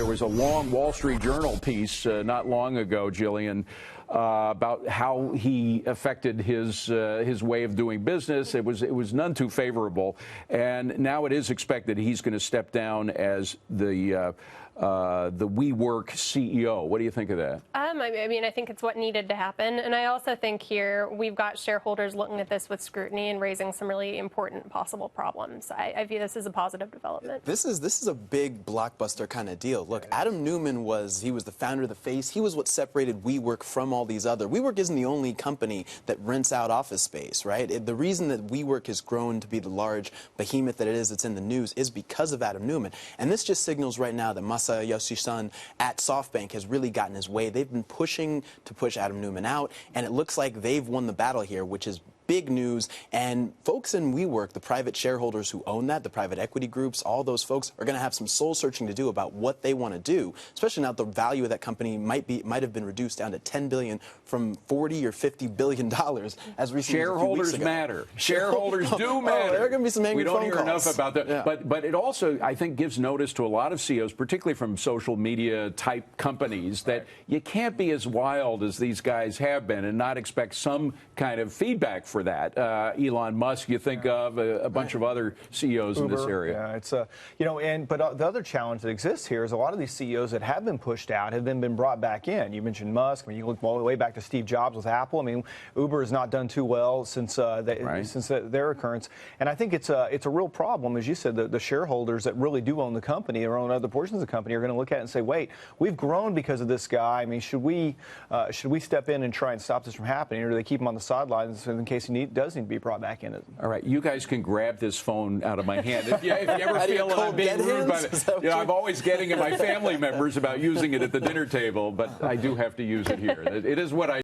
there was a long Wall Street Journal piece not long ago, Jillian, about how he affected his way of doing business. It was none too favorable, and now it is expected he's going to step down as the WeWork CEO. What do you think of that? I mean, I think it's what needed to happen. And I also think here we've got shareholders looking at this with scrutiny and raising some really important possible problems. I view this as a positive development. This is a big blockbuster kind of deal. Look, Adam Neumann was the founder of the Face. He was what separated WeWork from all these other. WeWork isn't the only company that rents out office space, right? The reason that WeWork has grown to be the large behemoth that it is that's in the news is because of Adam Neumann. And this just signals right now that Masayoshi-san at SoftBank has really gotten his way. They've been pushing to push Adam Neumann out, and it looks like they've won the battle here, which is big news. And folks in WeWork, the private shareholders who own that, the private equity groups, all those folks are going to have some soul searching to do about what they want to do, especially now the value of that company might have been reduced down to $10 billion from $40 or $50 billion as recently Shareholders matter. Shareholders do matter. There are going to be some angry phone calls. We don't hear enough about that. Yeah. But it also, I think, gives notice to a lot of CEOs, particularly from social media type companies, that you can't be as wild as these guys have been and not expect some kind of feedback for that. Elon Musk, you think of a bunch of other CEOs Uber, in this area. Yeah, it's but the other challenge that exists here is a lot of these CEOs that have been pushed out have then been brought back in. You mentioned Musk. I mean, you look all the way back to Steve Jobs with Apple. I mean, Uber has not done too well since their occurrence, and I think it's a real problem, as you said. The shareholders that really do own the company or own other portions of the company are going to look at it and say, "Wait, we've grown because of this guy. I mean, should we step in and try and stop this from happening, or do they keep him on the sidelines in case he does need to be brought back in?" All right, you guys can grab this phone out of my hand. If you ever feel that I'm being rude by it, I'm always getting at my family members about using it at the dinner table, but I do have to use it here. It is what I